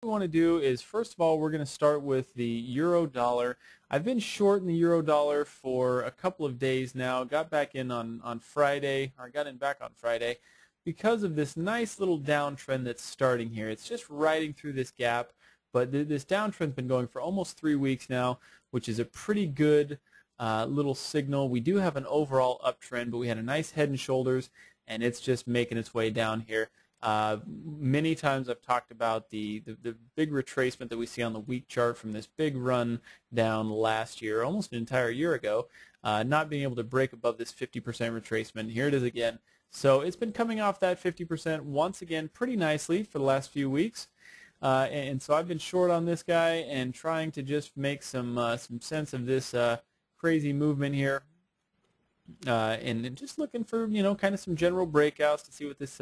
What we want to do is, first of all, we're going to start with the euro dollar. I've been short in the euro dollar for a couple of days now. Got back in on Friday, or got in back on Friday, because of this nice little downtrend that's starting here. It's just riding through this gap, but this downtrend's been going for almost 3 weeks now, which is a pretty good little signal. We do have an overall uptrend, but we had a nice head and shoulders, and it's just making its way down here. Many times I've talked about the big retracement that we see on the week chart from this big run down last year, almost an entire year ago, not being able to break above this 50% retracement. Here it is again. So it's been coming off that 50% once again pretty nicely for the last few weeks. And so I've been short on this guy and trying to just make some sense of this crazy movement here. And just looking for, kind of some general breakouts to see what this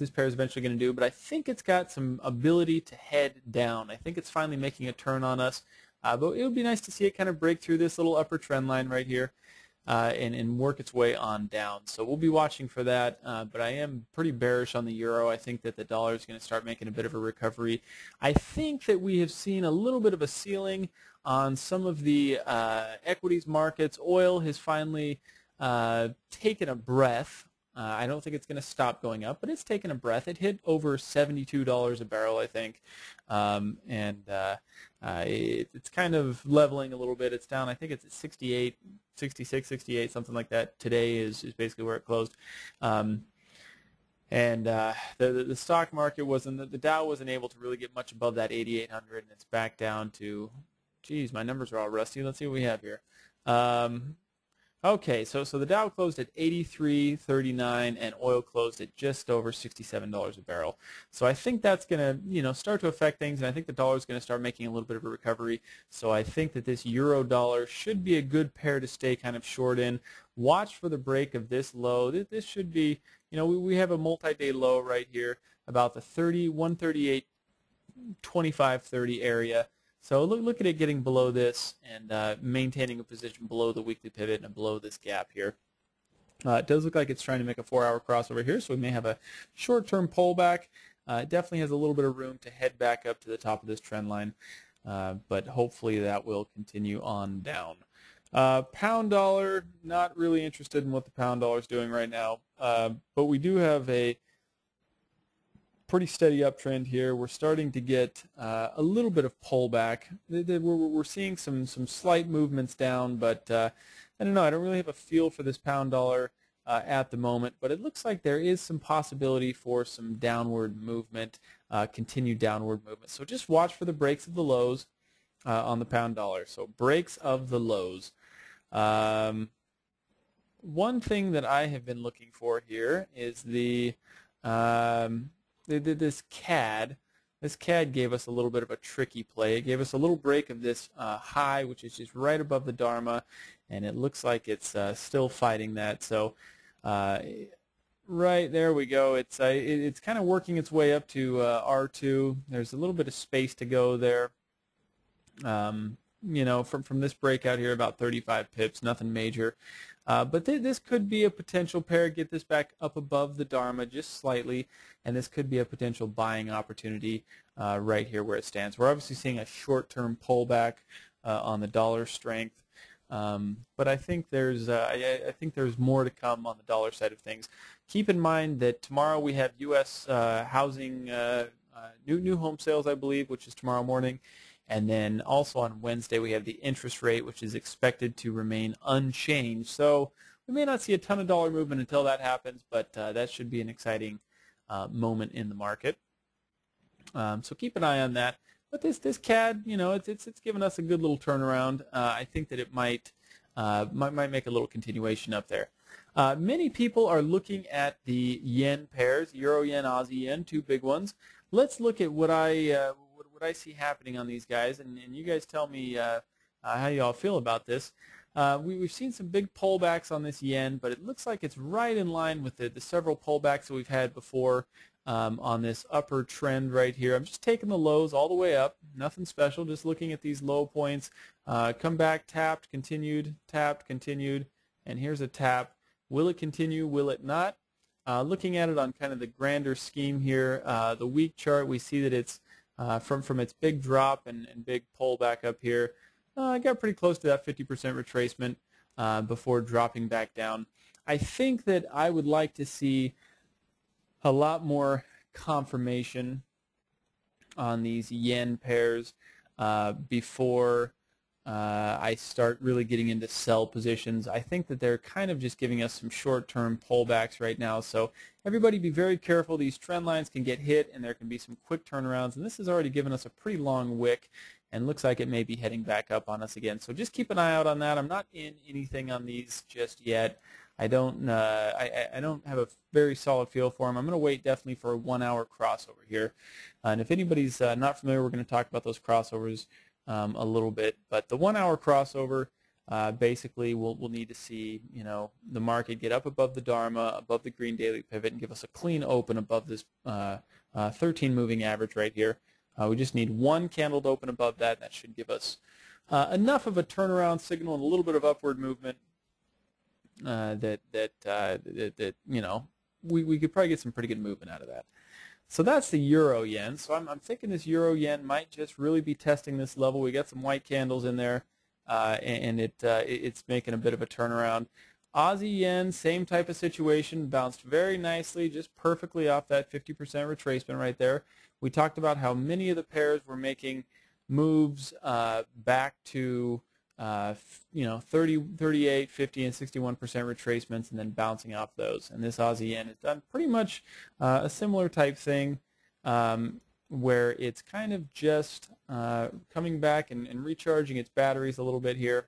pair is eventually going to do. But I think it's got some ability to head down. I think it's finally making a turn on us. But it would be nice to see it kind of break through this little upper trend line right here and work its way on down. So we'll be watching for that. But I am pretty bearish on the euro. I think that the dollar is going to start making a bit of a recovery. I think that we have seen a little bit of a ceiling on some of the equities markets. Oil has finally taken a breath. I don't think it's going to stop going up, but it's taken a breath. It hit over $72 a barrel, I think, it's kind of leveling a little bit. It's down. I think it's at 68, 66, 68, something like that. Today is basically where it closed. The stock market wasn't, the Dow wasn't able to really get much above that 8,800, and it's back down to, geez, my numbers are all rusty. Let's see what we have here. Okay, so the Dow closed at 83.39 and oil closed at just over $67 a barrel. So I think that's going to, start to affect things, and I think the dollar is going to start making a little bit of a recovery. So I think that this euro dollar should be a good pair to stay kind of short in. Watch for the break of this low. This should be, we have a multi-day low right here, about the 138, 25, 30 area. So look at it getting below this and maintaining a position below the weekly pivot and below this gap here. It does look like it's trying to make a 4-hour crossover here, so we may have a short-term pullback. It definitely has a little bit of room to head back up to the top of this trend line, but hopefully that will continue on down. Pound dollar, not really interested in what the pound dollar is doing right now, but we do have a pretty steady uptrend here. We're starting to get a little bit of pullback. We're seeing some slight movements down, but I don't know. I don't really have a feel for this pound dollar at the moment, but it looks like there is some possibility for some downward movement, continued downward movement. So just watch for the breaks of the lows on the pound dollar. So breaks of the lows. One thing that I have been looking for here is this CAD. This CAD gave us a little bit of a tricky play. It gave us a little break of this high, which is just right above the Dharma, and it looks like it's still fighting that. So right there we go. It's kind of working its way up to R2. There's a little bit of space to go there. From this breakout here, about 35 pips, nothing major. But this could be a potential pair. Get this back up above the Dharma just slightly, and this could be a potential buying opportunity right here where it stands. We're obviously seeing a short-term pullback on the dollar strength, but I think there's more to come on the dollar side of things. Keep in mind that tomorrow we have U.S. housing new home sales, I believe, which is tomorrow morning. And then also on Wednesday we have the interest rate, which is expected to remain unchanged. So we may not see a ton of dollar movement until that happens, but that should be an exciting moment in the market. So keep an eye on that. But this CAD, it's given us a good little turnaround. I think that it might make a little continuation up there. Many people are looking at the yen pairs, euro yen, Aussie yen, two big ones. Let's look at what I see happening on these guys, and you guys tell me how you all feel about this. We've seen some big pullbacks on this yen, but it looks like it's right in line with the several pullbacks that we've had before on this upper trend right here. I'm just taking the lows all the way up, nothing special, just looking at these low points. Come back, tapped, continued, and here's a tap. Will it continue? Will it not? Looking at it on kind of the grander scheme here, the week chart, we see that it's from its big drop and big pull back up here. I got pretty close to that 50% retracement before dropping back down. I think that I would like to see a lot more confirmation on these yen pairs before I start really getting into sell positions. I think that they're kind of just giving us some short-term pullbacks right now. So everybody be very careful. These trend lines can get hit and there can be some quick turnarounds. And this has already given us a pretty long wick and looks like it may be heading back up on us again. So just keep an eye out on that. I'm not in anything on these just yet. I don't have a very solid feel for them. I'm going to wait definitely for a 1 hour crossover here. And if anybody's not familiar, we're going to talk about those crossovers a little bit. But the 1 hour crossover, basically we'll need to see, the market get up above the Dharma, above the green daily pivot, and give us a clean open above this 13 moving average right here. We just need one candle to open above that. That should give us enough of a turnaround signal and a little bit of upward movement that we could probably get some pretty good movement out of that. So that's the euro yen. So I'm thinking this euro yen might just really be testing this level. We got some white candles in there, and it's making a bit of a turnaround. Aussie yen, same type of situation, bounced very nicely, just perfectly off that 50% retracement right there. We talked about how many of the pairs were making moves back to 30, 38, 50, and 61% retracements, and then bouncing off those. And this Aussie yen has done pretty much a similar type thing, where it's kind of just coming back and recharging its batteries a little bit here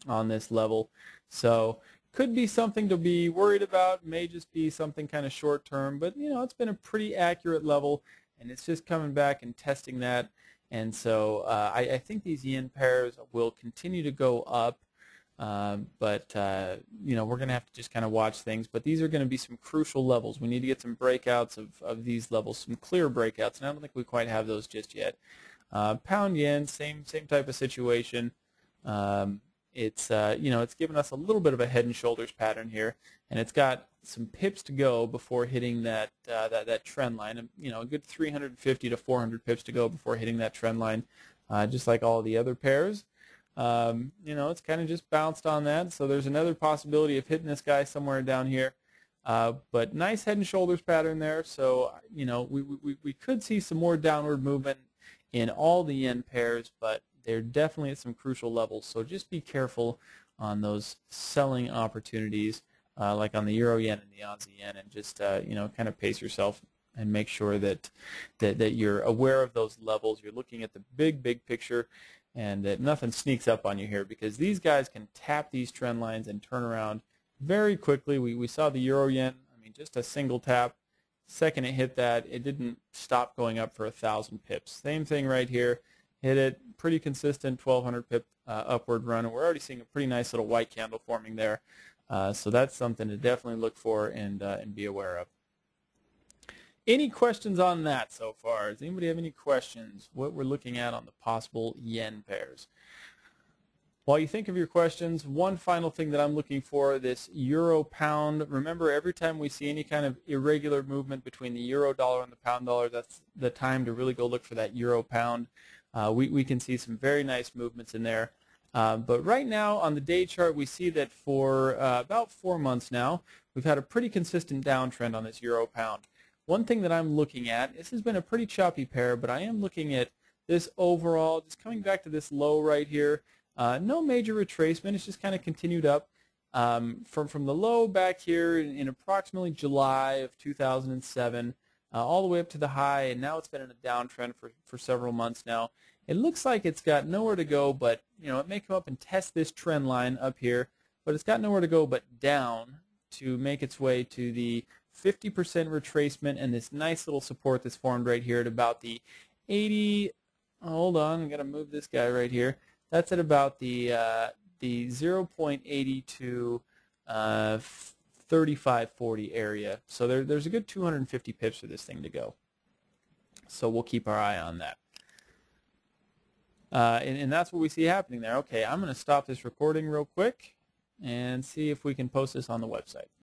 on this level. So could be something to be worried about, may just be something kind of short term, but it's been a pretty accurate level, and it's just coming back and testing that. And so I think these yen pairs will continue to go up, but we're going to have to just kind of watch things. But these are going to be some crucial levels. We need to get some breakouts of these levels, some clear breakouts, and I don't think we quite have those just yet. Pound yen, same type of situation. It's given us a little bit of a head and shoulders pattern here, and it's got some pips to go before hitting that trend line. A good 350 to 400 pips to go before hitting that trend line, just like all the other pairs. It's kind of just bounced on that, so there's another possibility of hitting this guy somewhere down here. But nice head and shoulders pattern there, so we could see some more downward movement in all the yen pairs, but they're definitely at some crucial levels, so just be careful on those selling opportunities, like on the euro yen and the Aussie yen, and just kind of pace yourself and make sure that you're aware of those levels. You're looking at the big picture, and that nothing sneaks up on you here, because these guys can tap these trend lines and turn around very quickly. We saw the euro yen, just a single tap. Second it hit that, it didn't stop going up for 1,000 pips. Same thing right here. Hit it, pretty consistent 1,200 pip upward run, and we're already seeing a pretty nice little white candle forming there. So that's something to definitely look for and be aware of. Any questions on that so far? Does anybody have any questions? What we're looking at on the possible yen pairs? While you think of your questions, one final thing that I'm looking for, this euro pound. Remember, every time we see any kind of irregular movement between the euro dollar and the pound dollar, that's the time to really go look for that euro pound. We can see some very nice movements in there. But right now on the day chart, we see that for about 4 months now, we've had a pretty consistent downtrend on this euro pound. One thing that I'm looking at, this has been a pretty choppy pair, but I am looking at this overall, just coming back to this low right here. No major retracement, it's just kind of continued up from the low back here in approximately July of 2007 all the way up to the high, and now it's been in a downtrend for several months now. It looks like it's got nowhere to go, but it may come up and test this trend line up here, but it's got nowhere to go but down to make its way to the 50% retracement and this nice little support that's formed right here at about the 80. Hold on, I'm gonna move this guy right here. That's at about the 0.82 3540 area. So there's a good 250 pips for this thing to go. So we'll keep our eye on that. And that's what we see happening there. Okay, I'm going to stop this recording real quick and see if we can post this on the website.